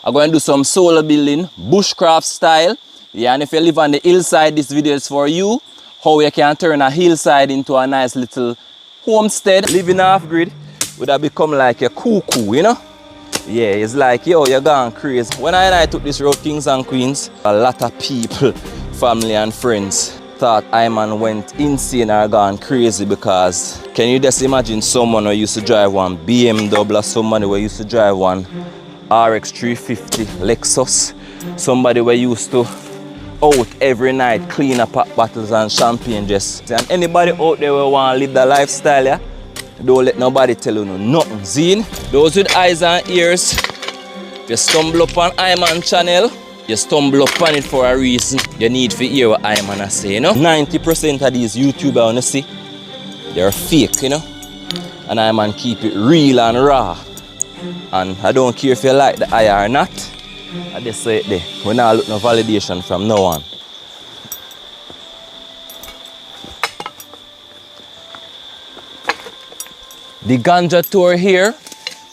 I'm going to do some solar building, bushcraft style. Yeah, and if you live on the hillside, this video is for you. How you can turn a hillside into a nice little homestead. Living off grid would have become like a cuckoo, you know? Yeah, it's like, yo, you're gone crazy. When I took this road, Kings and Queens, a lot of people, family and friends, thought I man went insane or gone crazy because can you just imagine someone who used to drive one BMW or somebody who used to drive one RX 350 Lexus, somebody who used to out every night clean up bottles and champagne just. And anybody out there who want to live the lifestyle, yeah, don't let nobody tell you nothing. Zine, those with eyes and ears, you stumble upon Iman channel, you stumble upon it for a reason. You need to hear what Iman say, you know. 90% of these YouTubers, you see, they're fake, you know. And Iman keep it real and raw. And I don't care if you like the eye or not. I just say it there. We're not looking for validation from no one. Dganjah Tour here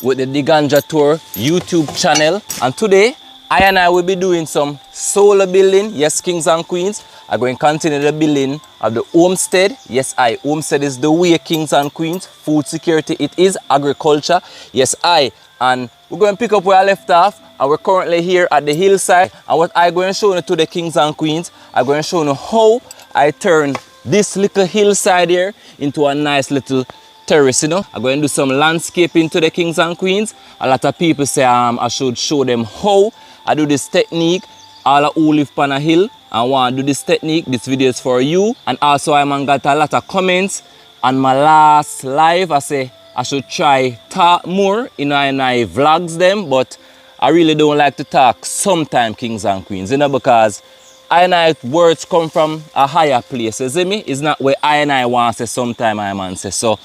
with the Dganjah Tour YouTube channel. And today, I will be doing some solar building. Yes, Kings and Queens. I'm going to continue the building of the homestead. Yes, homestead is the way, Kings and Queens. Food security, it is agriculture. Yes, and we're going to pick up where I left off. And we're currently here at the hillside. And what I'm going to show you to the Kings and Queens, I'm going to show you how I turn this little hillside here into a nice little terrace, you know. I'm going to do some landscaping to the Kings and Queens. A lot of people say I should show them how I do this technique. All who live on a hill and want to do this technique, this video is for you. And also I got a lot of comments on my last live. I say I should try talk more in my vlogs them, but I really don't like to talk sometimes, Kings and Queens, you know, because I words come from a higher place, you see me? It's not where I want to say sometime I man say. So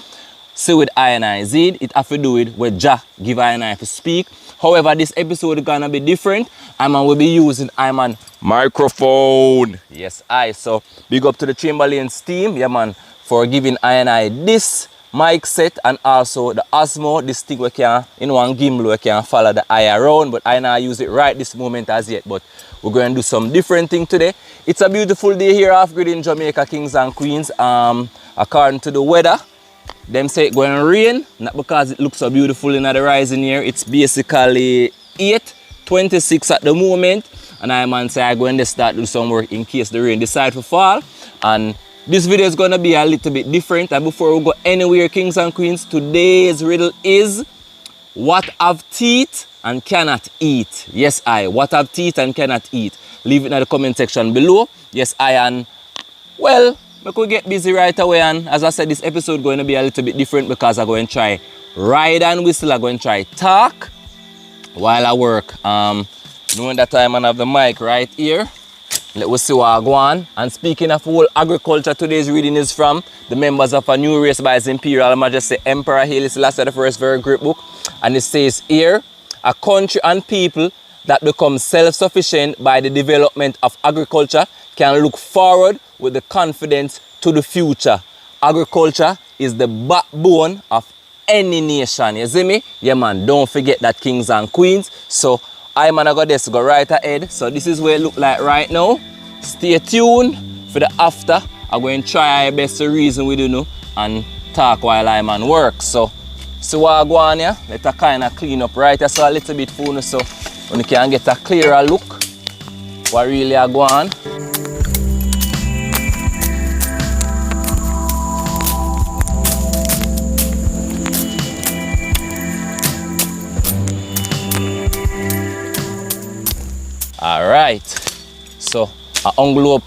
see with ZeeD, it have to do it with Jah give I to speak. However, this episode is gonna be different. Will be using microphone. Yes, so big up to the Chamberlain's team, yeah man, for giving this mic set and also the Osmo, this thing we can, in one gimbal we can follow the eye around, but I not use it right this moment as yet, but we're going to do some different thing today. It's a beautiful day here off-grid in Jamaica, Kings and Queens. According to the weather, them say it's going to rain, not because it looks so beautiful in the horizon here. It's basically 8:26 at the moment, and I say I'm going to start do some work in case the rain decide to fall. And this video is going to be a little bit different. And before we go anywhere, Kings and Queens, today's riddle is what have teeth and cannot eat? Yes, what have teeth and cannot eat? Leave it in the comment section below. Yes, and well, we could get busy right away. And as I said, this episode is going to be a little bit different because I'm going to try ride and whistle. I'm going to try talk while I work. Knowing that I have the mic right here. Let's see what I go on. And speaking of whole agriculture, today's reading is from the members of a new race by His Imperial Majesty Emperor HAILE SELASSIE I, very great book. And it says here, a country and people that become self-sufficient by the development of agriculture can look forward with the confidence to the future. Agriculture is the backbone of any nation. You see me? Yeah man, don't forget that, Kings and Queens. So I got this go right ahead. So this is where it look like right now. Stay tuned for the after. I'm going to try our best to reason with you and talk while I work. So see what I go on here. Let us kind of clean up right here so a little bit for you so you can get a clearer look what really I go on. Alright, so I envelope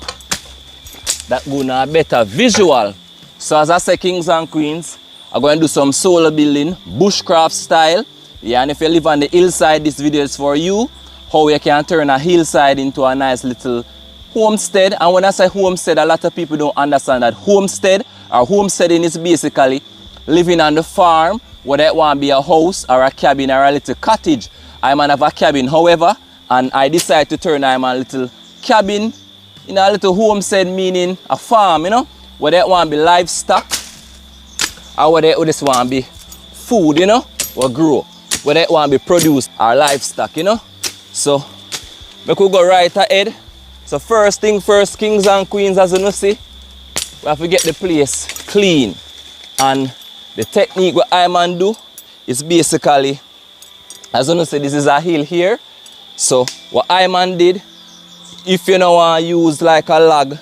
that gonna a better visual. So as I say, Kings and Queens, I'm going to do some solar building, bushcraft style. Yeah, and if you live on the hillside, this video is for you. How you can turn a hillside into a nice little homestead. And when I say homestead, a lot of people don't understand that homestead or homesteading is basically living on the farm, whether it want to be a house or a cabin or a little cottage. I might have a cabin, however, and I decided to turn a little cabin in a little homestead, meaning a farm, you know, whether it want to be livestock or whether it just want to be food, you know, or grow, whether it want to be produced or livestock, you know. So we could go right ahead. So first thing first, kings and queens, as you see, we have to get the place clean. And the technique what I man do is basically, as you see, this is a hill here. So what I man did, if you don't want to use like a log,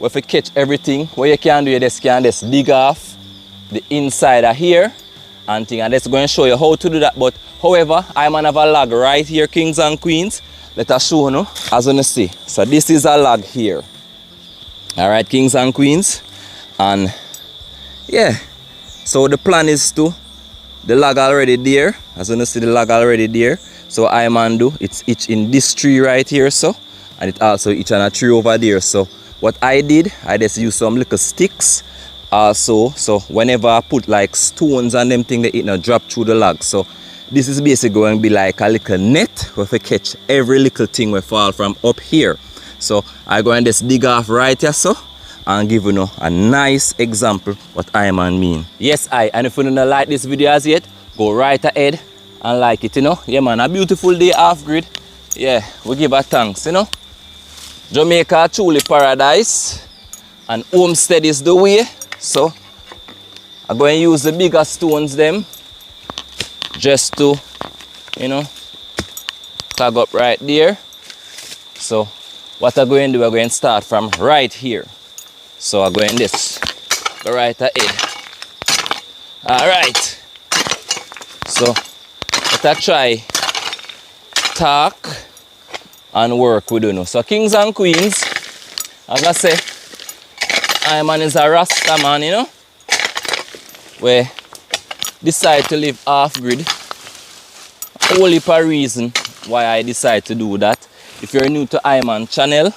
where you catch everything, what you can do, you just can just dig off the inside of here and thing. And that's going to show you how to do that. But however, I man have a log right here, kings and queens. Let us show you, as you see. So this is a log here. Alright, kings and queens. And yeah, so the plan is to, the log already there. As you see, the log already there. So I man do, it's each in this tree right here, so. And it also each on a tree over there. So what I did, I just used some little sticks. Also, so whenever I put like stones and them thing, it not drop through the log. So this is basically going to be like a little net where we catch every little thing we fall from up here. So I go and just dig off right here, so, and give you a nice example what I man mean. Yes, and if you don't like this video as yet, go right ahead and like it, Yeah, man, a beautiful day off-grid. Yeah, we give a thanks, Jamaica truly paradise, and homestead is the way. So I'm going to use the bigger stones them just to, tag up right there. So what I'm going to do, I'm going to start from right here. So I'm going this, go right ahead. Alright. So let's try talk and work with you. So kings and queens, as I say, I man is a Rastaman, where decide to live off-grid. A whole heap of reason why I decide to do that. If you're new to iMan channel,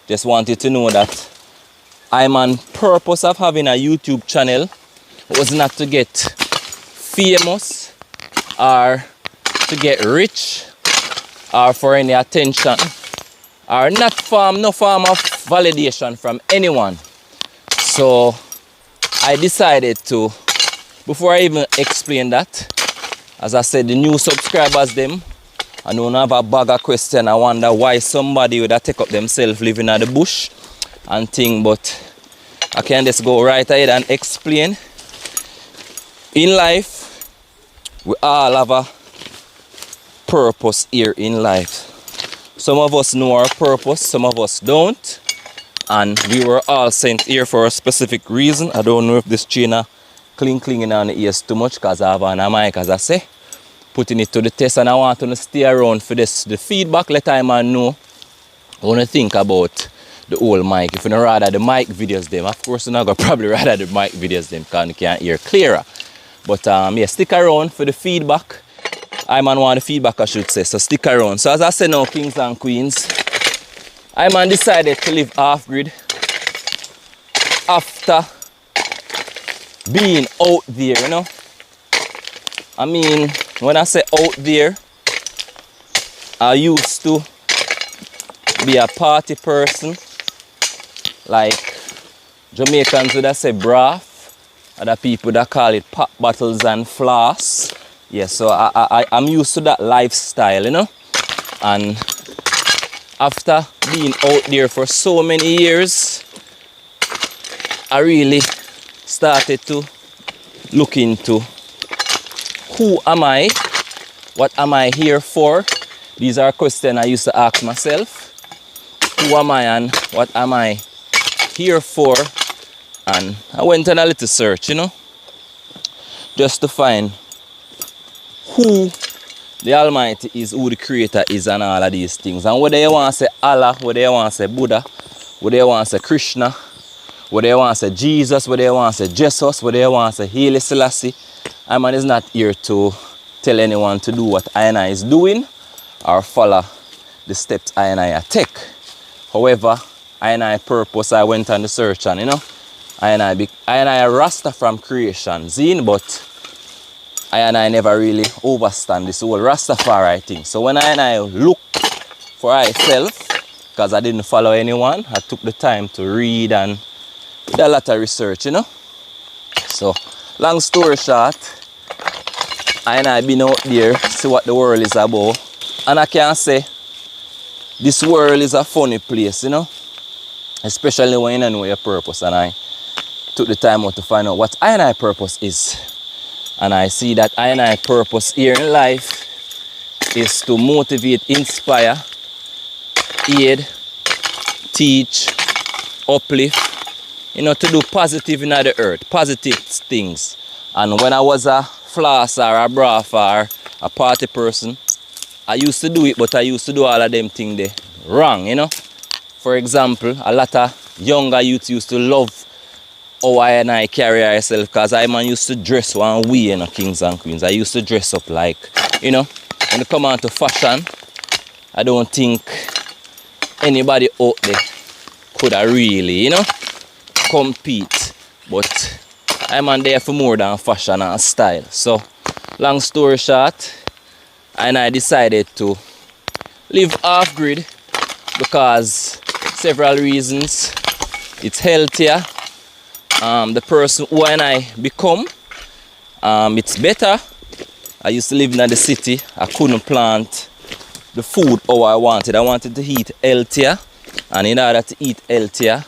just wanted to know that iMan purpose of having a YouTube channel was not to get famous or to get rich or for any attention or no form of validation from anyone. So I decided to, before I even explain that, as I said, the new subscribers them, I don't have a bag of question. I wonder why somebody would take up themselves living at the bush and thing, but I can just go right ahead and explain. In life, we all have a purpose here in life. Some of us know our purpose, some of us don't. And we were all sent here for a specific reason. I don't know if this chain clinging on the ears too much because I have on a mic, as I say. Putting it to the test, and I want to stay around for this. The feedback, let I man know. I want to think about the old mic. If you don't rather the mic videos them, of course you're not going to probably rather the mic videos them because you can't hear clearer. But yeah, stick around for the feedback. I man want the feedback, I should say, so stick around. So as I say now, kings and queens, I man decided to live off-grid after being out there, I mean, when I say out there, I used to be a party person. Like Jamaicans would say braff, other people that call it pop bottles and floss. Yeah, so I'm used to that lifestyle, And after being out there for so many years, I really started to look into who am I, what am I here for. These are questions I used to ask myself. Who am I and what am I here for? And I went on a little search, just to find who the Almighty is, who the Creator is, and all of these things. And whether you want to say Allah, whether you want to say Buddha, whether you want to say Krishna, whether you want to say Jesus, whether you want to say Jesus, whether you want to say HAILE, SELASSIE, I man is not here to tell anyone to do what I and I is doing or follow the steps I and I take. However, I and I purpose, I went on the search and, I and I Rasta from creation, zine, but I and I never really overstand this whole Rastafari thing. So when I and I look for myself, because I didn't follow anyone, I took the time to read and did a lot of research, So, long story short, I and I been out there, see what the world is about. And I can say, this world is a funny place, you know, especially when you don't know your purpose. And I took the time out to find out what I purpose is. And I see that I purpose here in life is to motivate, inspire, aid, teach, uplift, you know, to do positive in the earth, positive things. And when I was a floss or a braff or a party person, I used to do it, but I used to do all of them things there wrong, you know. For example, a lot of younger youths used to love how I carry ourselves, because I man used to dress one way, you know, kings and queens. I used to dress up like, you know, when it come on to fashion, I don't think anybody out there could have really, you know, compete. But I'm on there for more than fashion and style. So, long story short, and I decided to live off-grid because several reasons. It's healthier. The person who I become, it's better. I used to live in the city. I couldn't plant the food how I wanted. I wanted to eat healthier. And in order to eat healthier,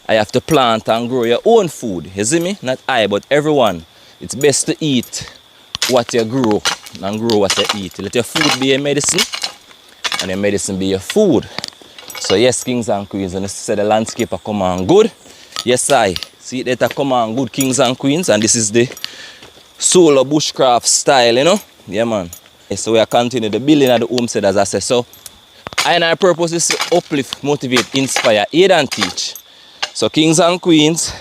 I have to plant and grow your own food. You see me? Not I, but everyone. It's best to eat what you grow and grow what you eat. Let your food be your medicine and your medicine be your food. So yes, kings and queens, and this is the landscape I come on good. Yes, I see it that come on good, kings and queens, and this is the SoLo BuSHcRaFt style, you know. Yeah, man. So we are continuing the building of the homestead, as I said. So our purpose is to uplift, motivate, inspire, aid and teach. So kings and queens,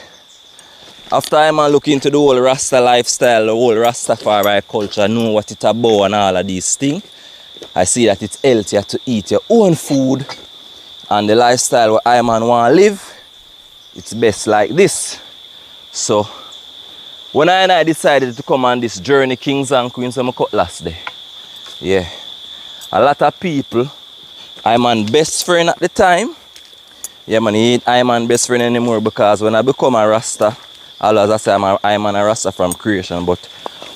after I'm looking into the whole Rasta lifestyle, the whole Rastafari culture, know what it's about and all of these things, I see that it's healthier to eat your own food, and the lifestyle where I man want to live, it's best like this. So when I decided to come on this journey, kings and queens, I'm cut last day. Yeah. A lot of people, I'm my best friend at the time. Yeah, man, he ain't I'm my best friend anymore, because when I become a Rasta, as I say, I'm a Rasta from creation. But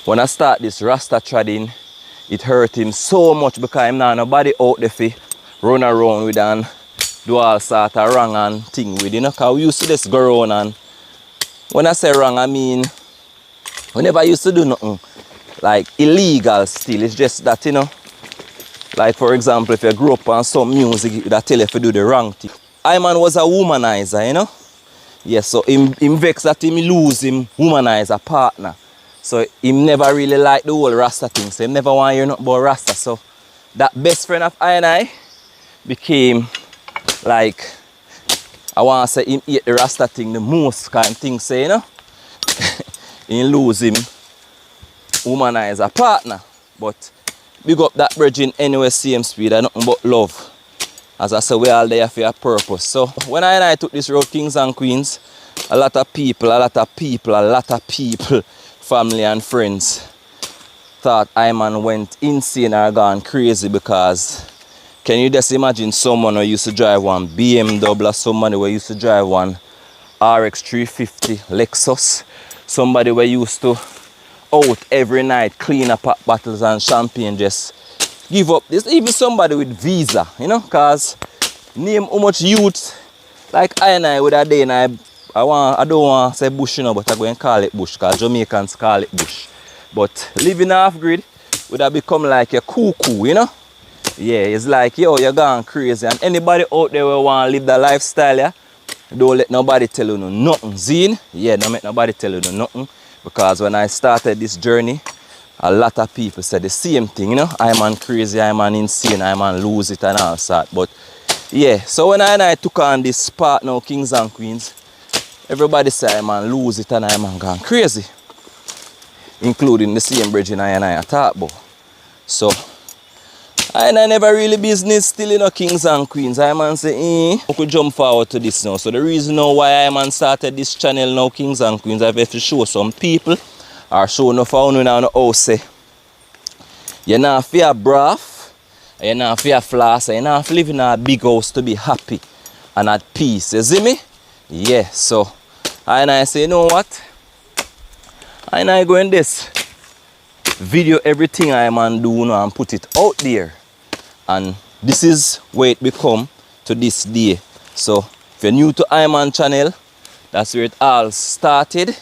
when I start this Rasta trading, it hurt him so much, because I'm not nobody out there fi run around with and do all sort of wrong and thing with, you know, because we used to just go around, and when I say wrong, I mean, we never used to do nothing like illegal still. It's just that, you know, like for example, if you grew up on some music that tell you if you do the wrong thing. I man was a womanizer, you know. Yes, so him vex that him lose him womanizer partner. So him never really liked the whole Rasta thing. So him never want to hear nothing about Rasta. So that best friend of I became like, I want to say him ate the Rasta thing the most kind of thing, say, you know. He lose him womanizer partner. But big up that bridging anyway, same speed, and nothing but love. As I say, we all there for a purpose. So when I took this road, kings and queens, a lot of people, family and friends, thought I man went insane or gone crazy, because can you just imagine someone who used to drive one BMW, or somebody who used to drive one RX 350 Lexus, somebody who used to out every night clean up bottles and champagne, just give up. There's even somebody with visa, you know, because name how much youth like I with a day, and I don't want to say bush, you know, but I'm going to call it bush, because Jamaicans call it bush. But living off-grid would have become like a cuckoo, you know. Yeah, it's like, yo, you're gone crazy. And anybody out there who want to live that lifestyle, yeah, don't let nobody tell you nothing. Zine? Yeah, don't let nobody tell you nothing. Because when I started this journey, a lot of people said the same thing, you know. I'm on crazy, I'm on insane, I'm on lose it and all that. But yeah, so when I took on this part now, kings and queens, everybody say I'm on lose it and I'm on gone crazy. Including the same bridging I talk about. So I never really business still, you know, kings and queens. I man say, I could jump forward to this now. So the reason now why I man started this channel now, kings and queens, I have to show some people, or show no for you now how say, you're not fear braff, you're not fear floss, you're not live in a big house to be happy and at peace. You see me? Yeah, so I say, you know what? I go in this video everything I man do now and put it out there. And this is where it become to this day. So if you're new to Iman channel, that's where it all started.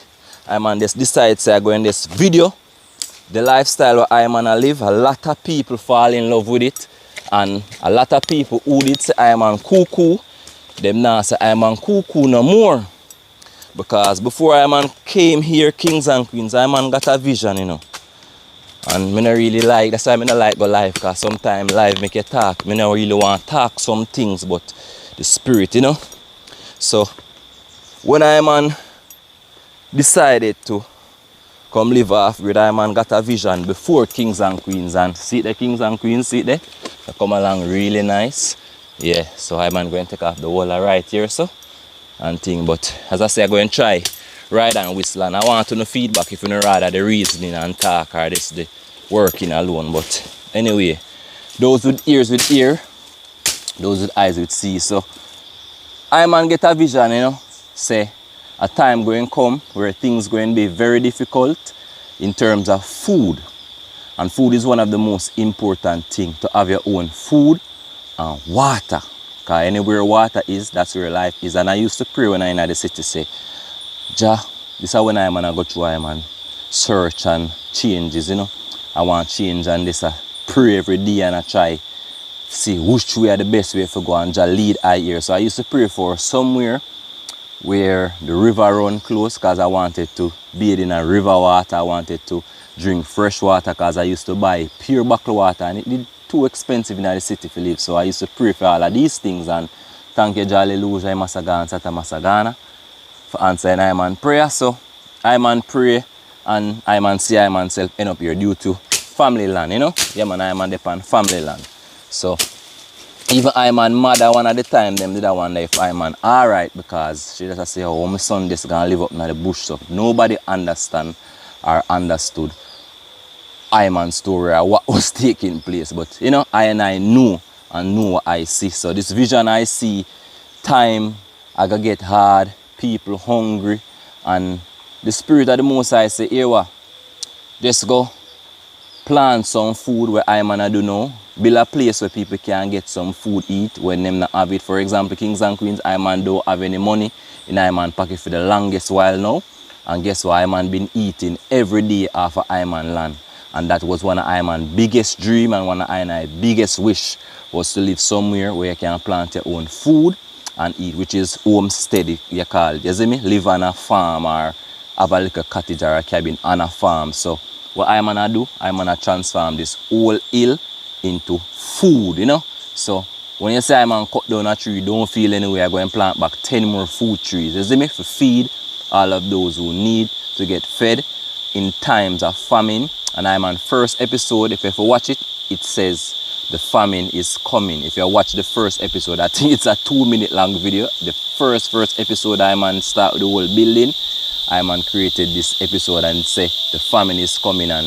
Iman just decided to go in this video. The lifestyle where Iman live, a lot of people fall in love with it. And a lot of people who did say Iman cuckoo, them now say Iman cuckoo no more. Because before Iman came here, kings and queens, Iman got a vision, you know. And me not really like, that's why I don't like go live, because sometimes live make you talk. Me not really want to talk some things, but the spirit, you know. So when Iman decided to come live off-grid, Iman got a vision before kings and queens. And see the kings and queens, see there? They come along really nice. Yeah, so Iman going to take off the wall right here, so. And thing, but as I say, I'm going to try ride and whistle, and I want to know feedback if you know rather the reasoning and talk or this the working alone. But anyway, those with ears with ear, those with eyes with see. So I man get a vision, you know, say a time going come where things going to be very difficult in terms of food. And food is one of the most important things, to have your own food and water. Because anywhere water is, that's where life is. And I used to pray when I in the city, say, Jah, this is when I go through, I search and changes, you know. I want change, and this I pray every day and I try see which way are the best way to go, and Jah lead I here. So I used to pray for somewhere where the river run close, because I wanted to bathe in a river water. I wanted to drink fresh water, because I used to buy pure bottled water and it did too expensive in the city to live. So I used to pray for all of these things, and thank you, Hallelujah, Masagan, Sata Masagana, for answering Iman prayer. So Iman pray, and Iman see Iman self end up here due to family land, you know. Yeah man, Iman depend family land. So even Iman mother one at the time, them did I wonder if Iman alright, because she just say, oh, my son just gonna live up in the bush. So nobody understand or understood Iman's story or what was taking place. But you know, I knew and know what I see. So this vision I see, time I gotta get hard, people hungry, and the spirit of the Most High say, here what, just go plant some food where Iman do know, build a place where people can get some food eat when them not have it. For example, kings and queens, Iman don't have any money in Iman pocket for the longest while now. And guess what, Iman been eating every day off of Iman land. And that was one of Iman's biggest dream, and one of Iman's biggest wish was to live somewhere where you can plant your own food and eat, which is homesteading, you call it. You see me? Live on a farm or have a little cottage or a cabin on a farm. So what Iman do, Iman transform this whole hill into food, you know. So when you say Iman cut down a tree, don't feel anyway, I go and plant back 10 more food trees. You see me? To feed all of those who need to get fed in times of famine. And I'm on first episode, if you ever watch it, it says the famine is coming. If you watch the first episode, I think it's a 2-minute long video. The first episode, I'm on start the whole building. I'm on created this episode and say the famine is coming, and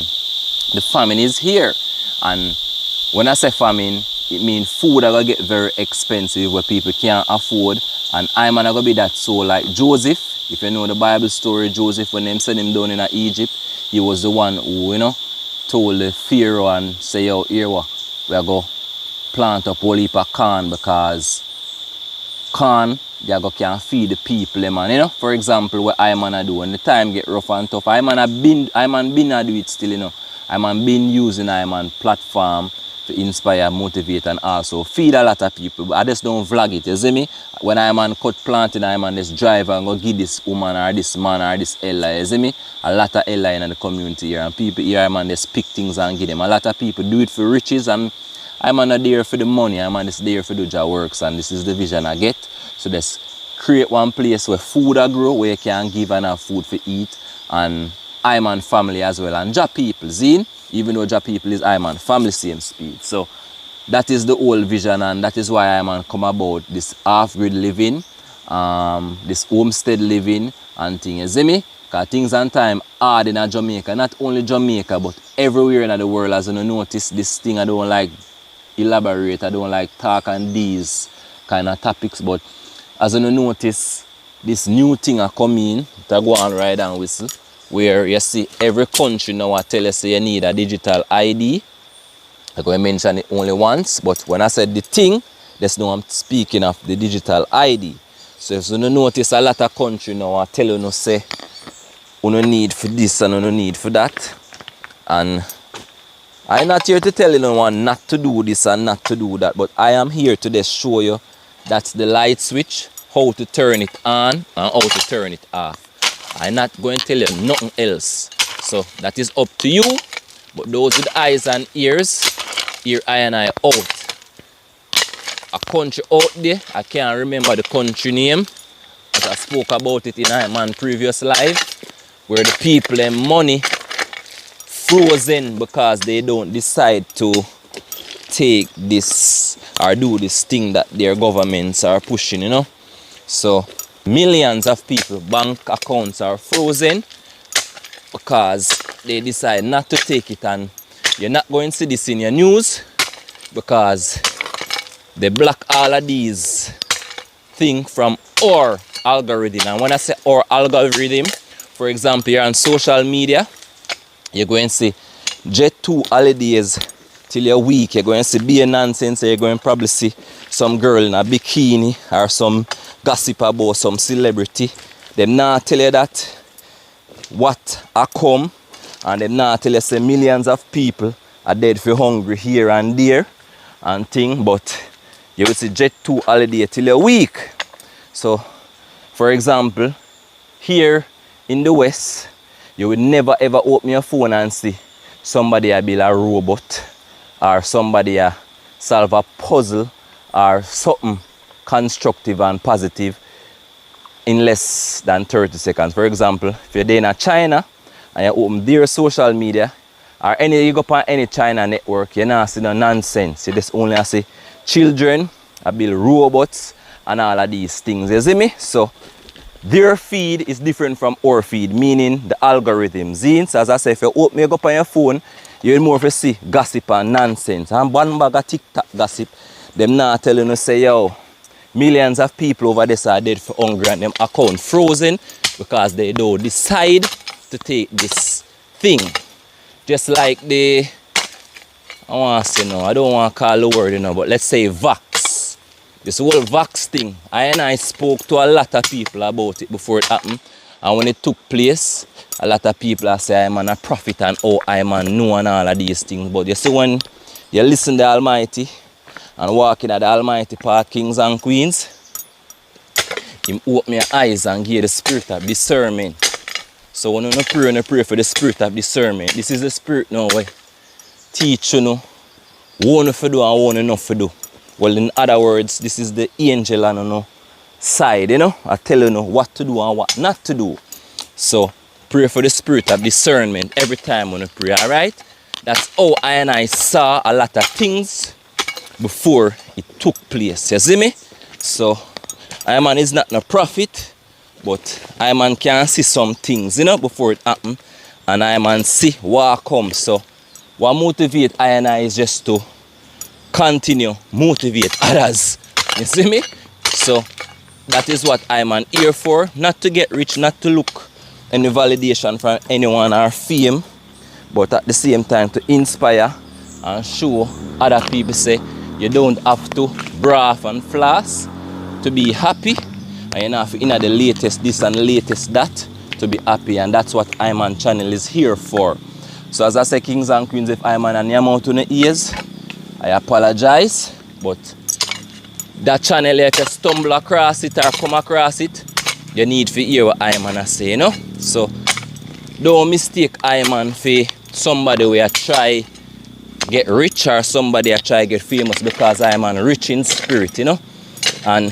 the famine is here. And when I say famine, it means food are gonna get very expensive where people can't afford. And I'm gonna be that soul like Joseph. If you know the Bible story, Joseph, when them sent him down in Egypt, he was the one who, you know, told the Pharaoh and say, yo, here we are going to plant up a whole heap of corn, because corn, they can feed the people, man. You know, for example, what Iman do when the time get rough and tough, Iman been do it still, you know. Iman been using Iman platform to inspire, motivate, and also feed a lot of people. But I just don't vlog it, you see me? When Iman cut planting, Iman just drive and go give this woman or this man or this Ella, you see me? A lot of Ella in the community here, and people here, Iman just pick things and give them. A lot of people do it for riches, and Iman not there for the money, Iman is there for do Jah works, and this is the vision I get. So just create one place where food are grow, where you can give enough food for eat, and Iman family as well, and Jah people, see? Even though Jah people is Iman family same speed. So that is the whole vision, and that is why Iman come about this off-grid living, this homestead living and things. You see me? Because things and time hard in Jamaica. Not only Jamaica, but everywhere in the world. As you notice, this thing I don't like elaborate, I don't like talk on these kind of topics, but as you notice, this new thing are coming to go on ride and whistle, where you see every country now I tell you say you need a digital ID. I'm going to mention it only once, but when I said the thing, just know I'm speaking of the digital ID. So if you notice a lot of country now are telling you say you no need for this and you no need for that. And I'm not here to tell anyone not to do this and not to do that, but I am here to just show you that's the light switch, how to turn it on and how to turn it off. I'm not going to tell you nothing else. So that is up to you. But those with eyes and ears, hear I and I out. A country out there, I can't remember the country name, but I spoke about it in my previous live, where the people them money frozen because they don't decide to take this or do this thing that their governments are pushing, you know. So millions of people bank accounts are frozen because they decide not to take it, and you're not going to see this in your news because they block all of these things from our algorithm. And when I say our algorithm, for example, you're on social media, you're going to see Jet 2 holidays till you're weak. You're going to see beer nonsense. You're going to probably see some girl in a bikini or some gossip about some celebrity. Them not tell you that what I come, and them not tell you say millions of people are dead for hungry here and there and thing, but you will see Jet 2 holiday till you're weak. So, for example, here in the West, you will never ever open your phone and see somebody build a robot or somebody solve a puzzle or something constructive and positive in less than 30 seconds. For example, if you're there in China and you open their social media or you go on any China network, you're not see no nonsense. You just only see children, I build robots and all of these things, you see me? So their feed is different from our feed, meaning the algorithm. So as I say, if you open up on your phone, you'll more of see gossip and nonsense. And one bag of TikTok gossip, them not telling you say, yo, millions of people over there are dead for hunger and them account frozen because they don't decide to take this thing. Just like the, I want to say no, I don't want to call the word, you know, but let's say Vax. This whole Vax thing, I spoke to a lot of people about it before it happened. And when it took place, a lot of people say I'm a prophet and oh, I'm a know and all of these things. But you see, when you listen to the Almighty and walking at the Almighty path, kings and queens, Him open your eyes and give the spirit of discernment. So when you pray for the spirit of discernment. This is the spirit now where teach you know what to do and what not to do. Well, in other words, this is the angel on you know, side, you know. I tell you know what to do and what not to do. So pray for the spirit of discernment every time when you pray, alright? That's how I saw a lot of things before it took place. You see me? So I man is not no prophet, but I man can see some things, you know, before it happen. And I man see what comes. So what motivate I is just to continue motivate others. You see me? So that is what I'm here for. Not to get rich, not to look any validation from anyone or fame, but at the same time to inspire and show other people say you don't have to brag and floss to be happy, and you know have to the latest this and the latest that to be happy, and that's what Iman channel is here for. So as I say, kings and queens, if Iman and your mouth on the ears, I apologize, but that channel, if you stumble across it or come across it, you need to hear what Iman say, you know? So don't mistake Iman for somebody where try get rich or somebody try get famous, because Iman rich in spirit, you know? And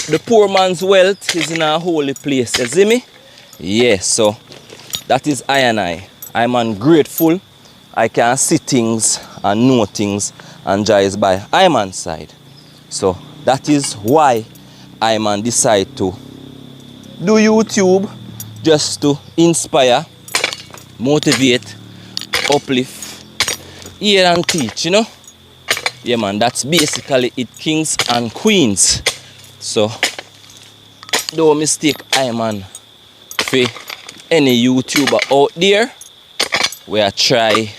the poor man's wealth is in a holy place, you see me? Yeah, so that is I. I'm grateful. I can see things and know things and just by Iman's side. So that is why Iman decide to do YouTube, just to inspire, motivate, uplift, hear and teach, you know? Yeah man, that's basically it, kings and queens. So don't mistake Iman for any YouTuber out there where I try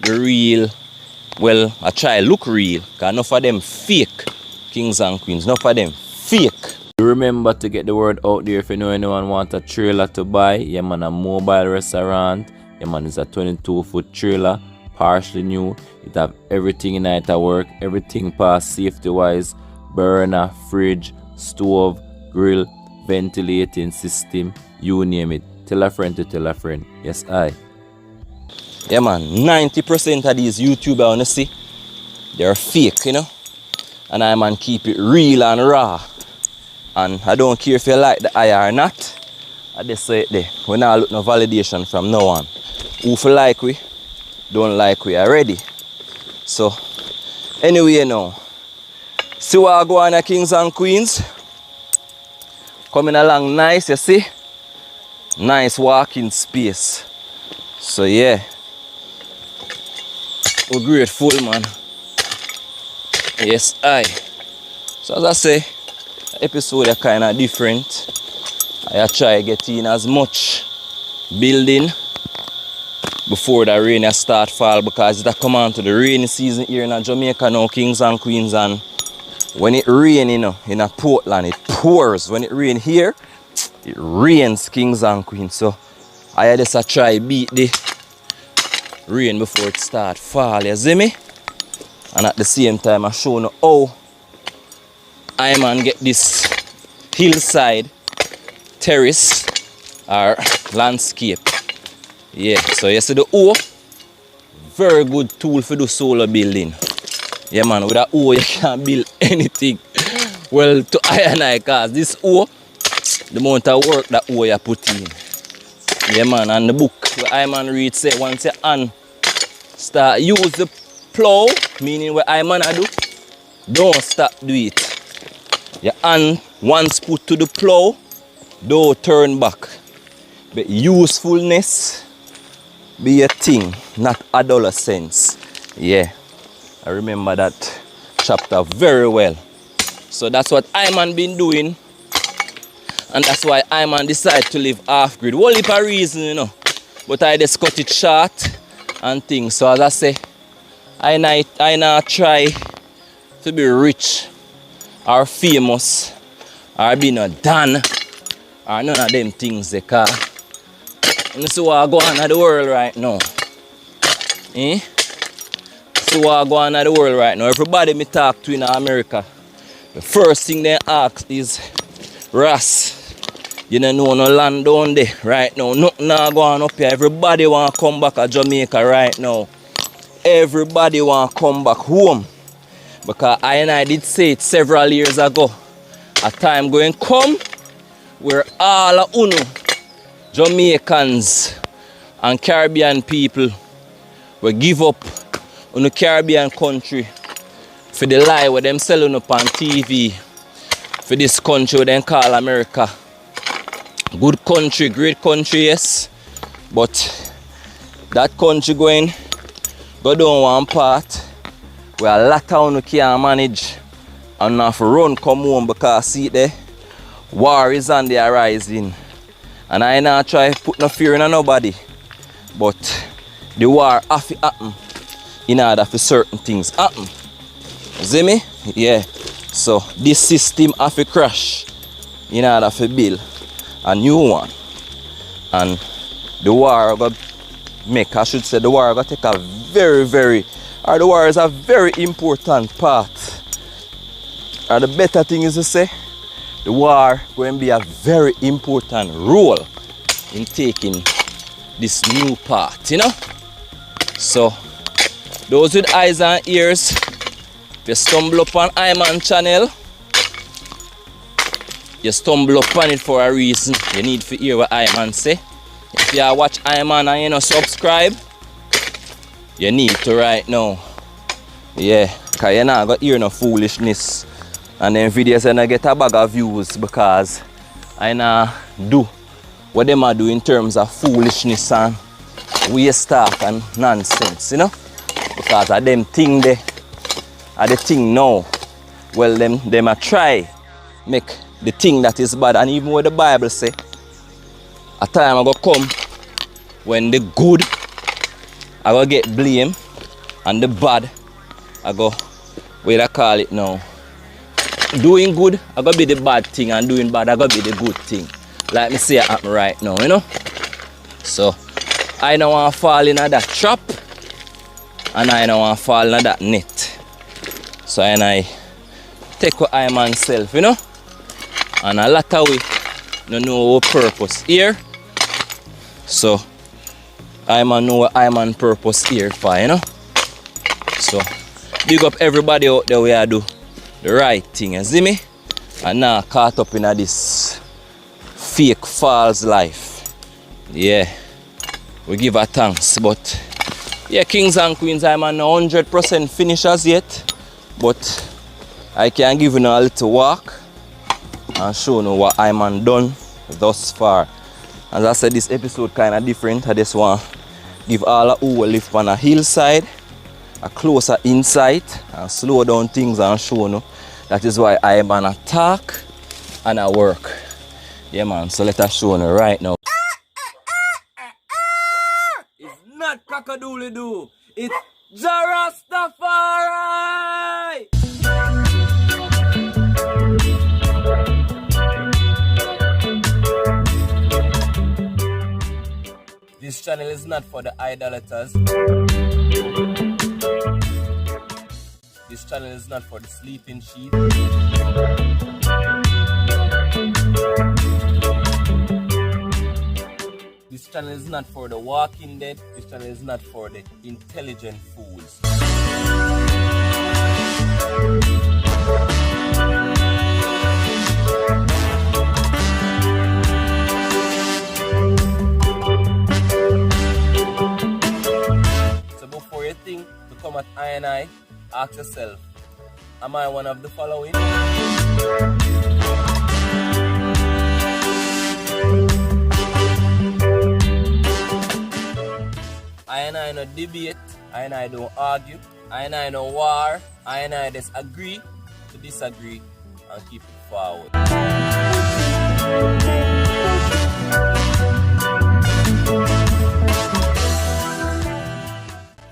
the real well, I try look real, because enough of them fake kings and queens, enough of them fake. Remember to get the word out there if you know anyone want a trailer to buy. Yeah man, a mobile restaurant. Yeah man, it's a 22-foot trailer, partially new. It have everything in it at work, everything past safety wise, burner, fridge, stove, grill, ventilating system, you name it. Tell a friend to tell a friend. Yes, I. Yeah man, 90% of these YouTubers I wanna see, they're fake, you know. And I man keep it real and raw. And I don't care if you like the eye or not. I just say it there. We not look no validation from no one. Who feel like we, don't like we already. So anyway now. See what I go on kings and queens. Coming along nice, you see? Nice walking space. So yeah. We're grateful, man. Yes, I. So as I say, the episode are kind of different. I try get in as much building before the rain start fall, because it come on to the rainy season here in Jamaica now, kings and queens, and when it rains, you know, in a Portland, it pours. When it rains here, it rains, kings and queens. So I just try beat the rain before it start fall, you see me? And at the same time I show you how I man get this hillside terrace or landscape. Yeah, so you see the hoe, very good tool for the solar building. Yeah man, with that hoe you can build anything. Well, to I, cause this hoe, the amount of work that hoe you put in. Yeah man, and the book where I man read say once you start use the plow, meaning what I man do, don't stop do it. Your hand once put to the plow, don't turn back. But usefulness be a thing, not adolescence. Yeah, I remember that chapter very well. So that's what I man been doing. And that's why I man decide to live off-grid. Whole heap of reason, you know. But I just cut it short and things. So as I say, I not try to be rich or famous or be no done or none of them things. Because you see what go on in the world right now. Eh? See what go on in the world right now. Everybody me talk to in America, the first thing they ask is, Ras, you don't know no land down there right now. Nothing not going up here. Everybody want to come back to Jamaica right now. Everybody want to come back home. Because I did say it several years ago. A time going come where all of uno Jamaicans and Caribbean people will give up on the Caribbean country for the lie where them selling up on TV for this country they call America. Good country, great country, yes. But that country go down one part where a lot of you can't manage and have to run come home because see there, war is on the horizon. And I not try to put no fear in nobody. But the war have to happen in order for certain things happen. See me? Yeah. So this system have to crash in order to build a new one. And the war got make, I should say the war got take a the war is a very important part. And the better thing is to say, the war going to be a very important role in taking this new part, you know. So those with eyes and ears, if you stumble upon iMan channel, you stumble upon it for a reason. You need to hear what iMan say. If you watch iMan and you don't subscribe, you need to right now. Yeah, because you're not going to hear no foolishness. And then videos and I get a bag of views because I not do what them are doing in terms of foolishness and waste talk and nonsense, you know. Because of them thing they are the thing now. Well, them are try make the thing that is bad. And even what the Bible say, a time I go come when the good I go get blame and the bad I go, what I call it now, doing good, I go be the bad thing, and doing bad, I go be the good thing. Like me say it happen right now, you know. So, I don't want to fall in that trap, and I don't want to fall in that net. So, I take what I myself, you know. And a lot of we don't know our purpose here. So, I know what I'm on purpose here for, you know. So, big up everybody out there where I do the right thing, you see me? And now caught up in this fake false life. Yeah, we give a thanks. But yeah, kings and queens, I'm on 100% finishers yet. But I can give you a little walk and show you what I'm on done thus far. As I said, this episode kind of different. I just want to give all of who live on a hillside a closer insight and slow down things and show you. That is why I am on a talk and a work. Yeah man, so let us show you right now. It's not cock-a-doodle-doo, it's Rastafari! This channel is not for the idolaters. This channel is not for the sleeping sheep. This channel is not for the walking dead. This channel is not for the intelligent fools. So before you think to come at I, ask yourself, am I one of the following? I don't debate, I don't argue, I don't war, I just agree to disagree and keep it forward.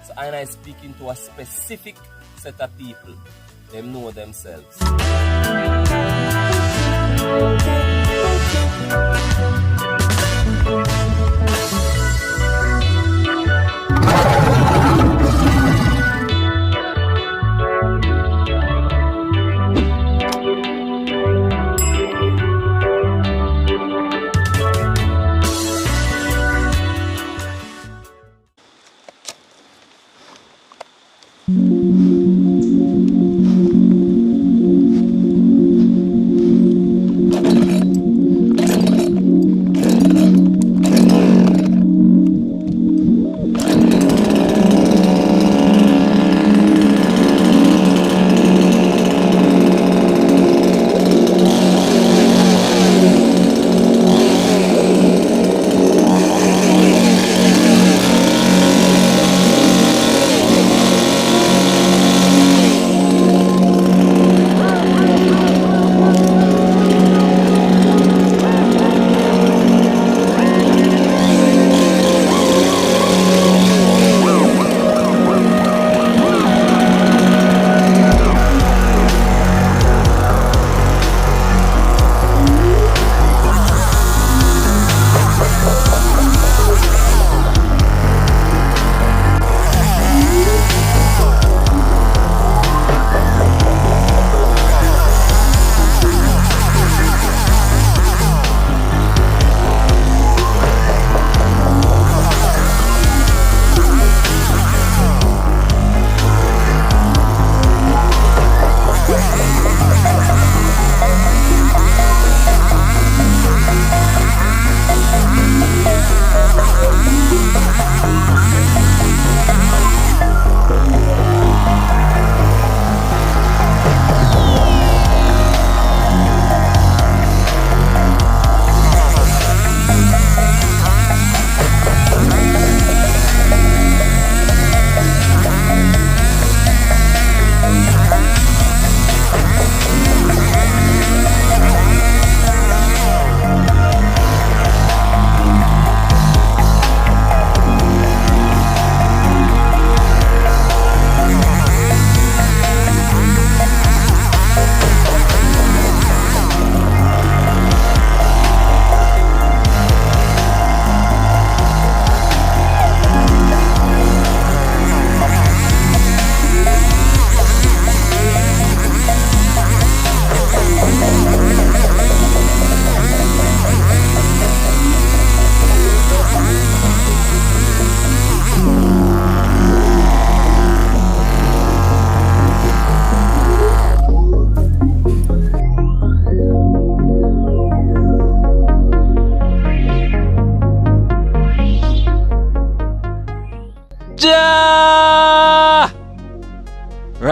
So I speaking to a specific set of people. Them know themselves.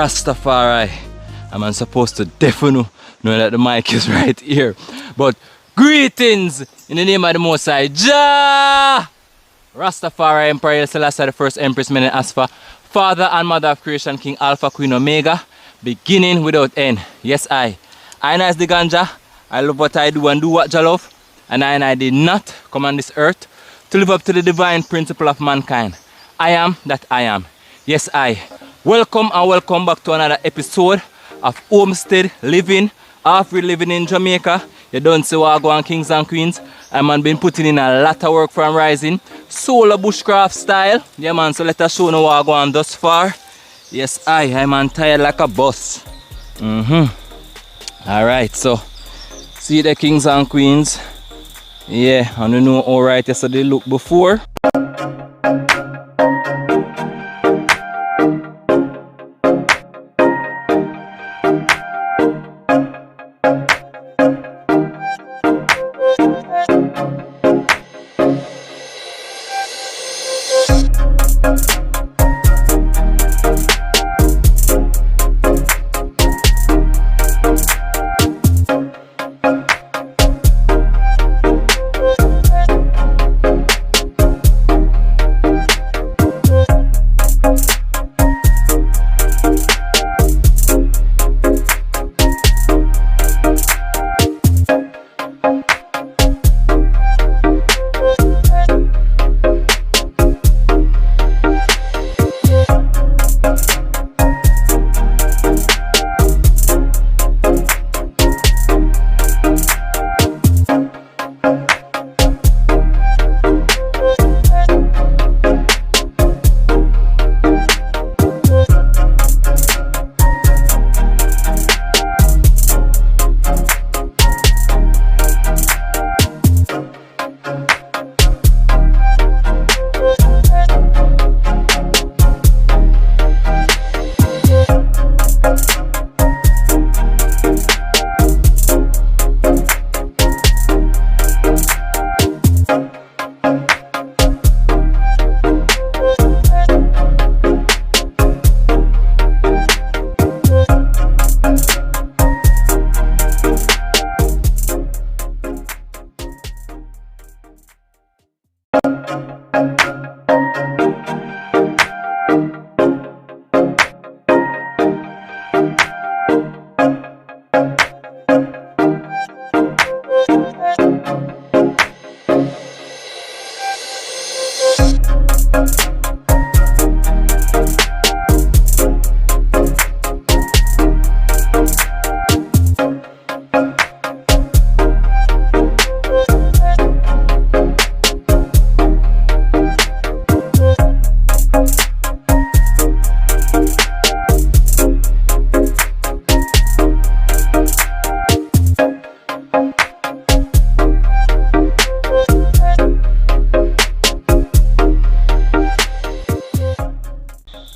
Rastafari. I'm supposed to definitely know that the mic is right here. But greetings in the name of the Most High Jah! Rastafari Emperor SELASSIE the first Empress men as for Father and Mother of creation, King Alpha, Queen Omega, beginning without end. Yes, I as Dganjah. I love what I do and do what I love. And I did not come on this earth to live up to the divine principle of mankind. I am that I am. Yes, I. Welcome and welcome back to another episode of Homestead Living, off-grid living in Jamaica. You don't see what I go on, kings and queens. I'm been putting in a lot of work from rising. SoLo BuSHcRaFt style. Yeah man, so let us show you what I go on thus far. Yes, I'm tired like a bus. Alright, so see the kings and queens. Yeah, I don't know how right yesterday look before.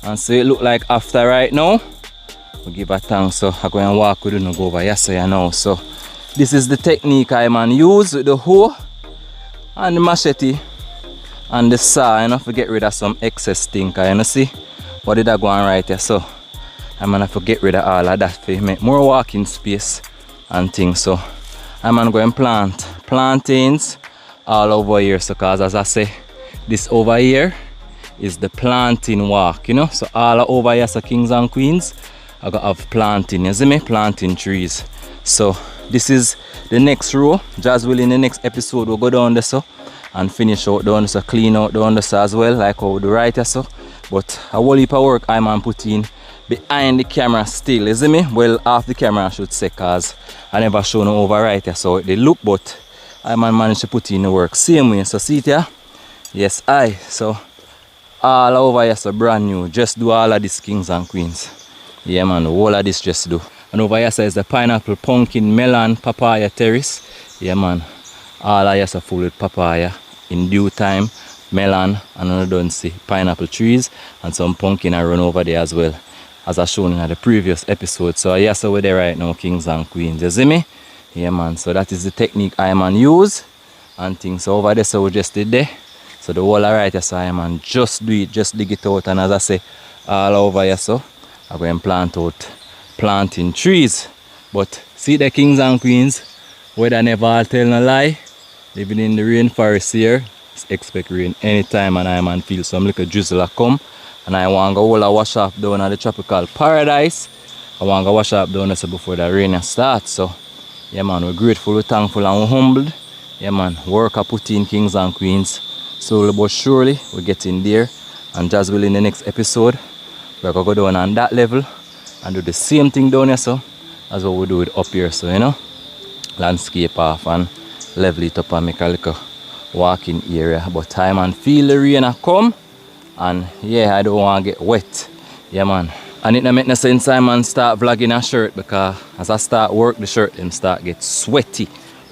And so it look like after right now, we give a thanks. So I'm going to walk with you go over yesterday now. So this is the technique I use with the hoe and the machete and the saw. I have to get rid of some excess thing. You see what did I go on right here? So I'm gonna have to get rid of all of that to make more walking space and things. So I'm gonna go and plant plantains all over here. So cause as I say, this over here is the planting walk, you know. So all over here, so kings and queens, I got have planting, you see me? Planting trees. So this is the next row. Just will in the next episode we'll go down there so and finish out down so clean out down there so as well, like how we do right here so. But a whole heap of work I'm putting behind the camera still, you see me? Well, off the camera I should say, cause I never show no over right here so they look, but I managed to put in the work same way. So see it here? Yes, so all over here so brand new. Just do all of these kings and queens. Yeah man, all of this just do. And over here so is the pineapple, pumpkin, melon, papaya terrace. Yeah man, all of here so full with papaya. In due time, melon, and I don't see pineapple trees and some pumpkin I run over there as well, as I shown in the previous episode. So yes, so we're there right now, kings and queens. You see me? Yeah man, so that is the technique I use and things. So over there so we just did there. So the whole right here, so I just do it, just dig it out, and as I say, all over here so I'm going to plant out planting trees. But see the kings and queens, weather never tell no lie. Living in the rainforest here, expect rain anytime, and I man feel some little drizzle come. And I want to go all wash up down at the tropical paradise. I want to wash up down there before the rain starts. So yeah man, we're grateful, we're thankful, and we're humbled. Yeah man, work I put in kings and queens. Slowly but surely we're getting there. And just will in the next episode, we're going to go down on that level and do the same thing down here, so as what we do it up here. So you know, landscape off and level it up and make a little walking area. But time and feel the rain come, and yeah, I don't want to get wet. Yeah man, and it don't make no sense I man start vlogging a shirt, because as I start work the shirt them start get sweaty,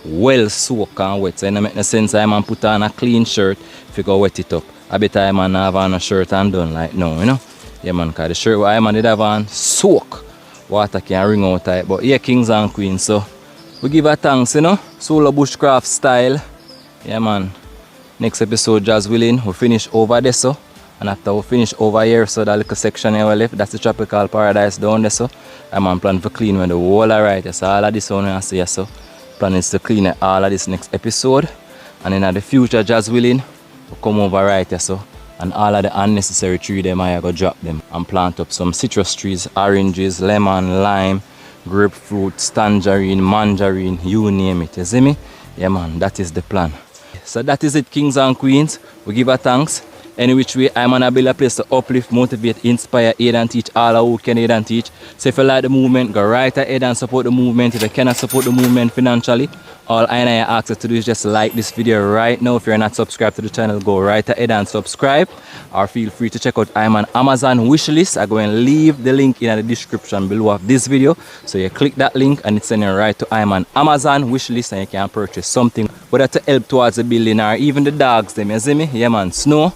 well soaked and wet. So it don't make no sense I man put on a clean shirt if you go wet it up. I bet I man have on a shirt and done like no, you know. Yeah man, because the shirt I man did have on soak, water can ring out tight. But yeah, kings and queens, so we give a thanks, you know, SoLo BuSHcRaFt style. Yeah man, next episode just willing, we finish over there, so. And after we finish over here, so that little section here we left, that's the tropical paradise down there, so. I'm on plan for clean when the whole alright, so all of this one I see, so. Plan is to clean all of this next episode. And in the future, just willing, we'll come over right here, so. And all of the unnecessary trees, them I go drop them and plant up some citrus trees, oranges, lemon, lime, grapefruit, tangerine, mandarin, you name it. You see me? Yeah man, that is the plan. So that is it, kings and queens. We give a thanks. Any which way, I'm gonna build a place to uplift, motivate, inspire, aid and teach all who can aid and teach. So if you like the movement, go right ahead and support the movement. If you cannot support the movement financially, all I ask you to do is just like this video right now. If you're not subscribed to the channel, go right ahead and subscribe. Or feel free to check out I'm an Amazon wish list. I'm going to leave the link in the description below of this video. So you click that link and it's sending right to I'm an Amazon wish list, and you can purchase something, whether to help towards the building or even the dogs them. You see me? Yeah man, snow.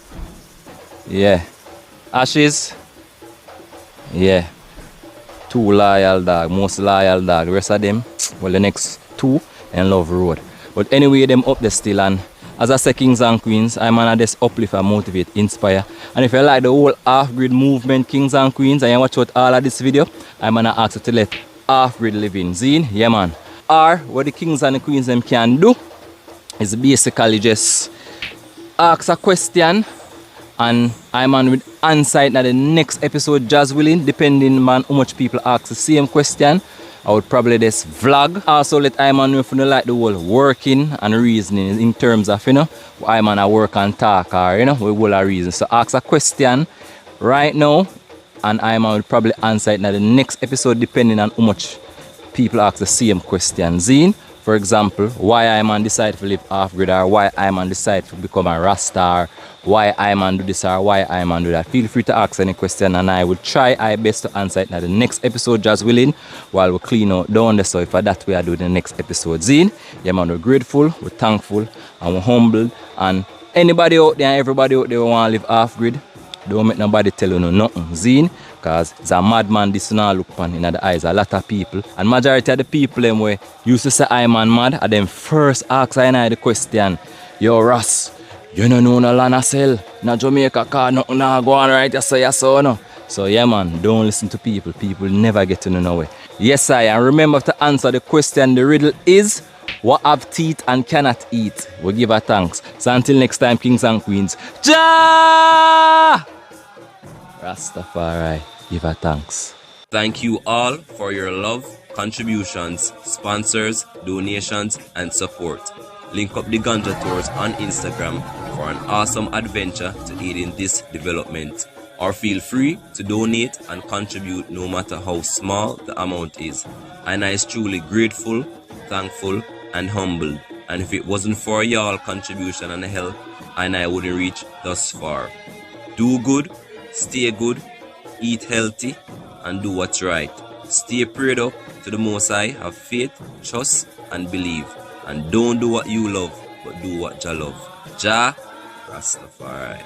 Yeah. Ashes. Yeah. 2 loyal dog, most loyal dog. The rest of them, well, the next 2 and Love Road. But anyway, them up there still, and as I say, kings and queens, I'm gonna just uplift and motivate, inspire. And if you like the whole off-grid movement, kings and queens, and you watch out all of this video, I'm gonna ask you to let off-grid living zine, yeah man. Or what the kings and the queens them can do is basically just ask a question, and I'm on with answer it in the next episode, just willing, depending on how much people ask the same question. I would probably just vlog. Also let Iman know if you like the whole working and reasoning in terms of, you know, Iman a work and talk, or, you know, we will a reason. So ask a question right now and Iman will probably answer it in the next episode, depending on how much people ask the same question. Zine, for example, why Iman decide to live off-grid, or why Iman decide to become a Rasta, or why Iman do this or why Iman do that. Feel free to ask any question and I will try my best to answer it in the next episode, just willing, while we clean out down there. So if that way I do the next episode. Zine, yeah man, we're grateful, we're thankful, and we're humbled. And anybody out there, everybody out there who want to live off-grid, don't make nobody tell you no nothing. Zine, because it's a madman this now look upon in the eyes of a lot of people. And majority of the people them way used to say Iman mad, and then first ask I the question, yo Ras, you don't know no land sell, no Jamaica car, nothing go on right, you say yes so no. So yeah man, don't listen to people. People never get to know no way. Yes I, and remember to answer the question, the riddle is, what have teeth and cannot eat? We give a thanks. So until next time, kings and queens, Jah! Rastafari, give a thanks. Thank you all for your love, contributions, sponsors, donations, and support. Link up Dganjah tours on Instagram for an awesome adventure to aid in this development. Or feel free to donate and contribute no matter how small the amount is. And I is truly grateful, thankful, and humbled. And if it wasn't for y'all contribution and help, I wouldn't reach thus far. Do good, stay good, eat healthy, and do what's right. Stay prayed up to the Most High, have faith, trust, and believe. And don't do what you love, but do what Jah love. Jah, Rastafari.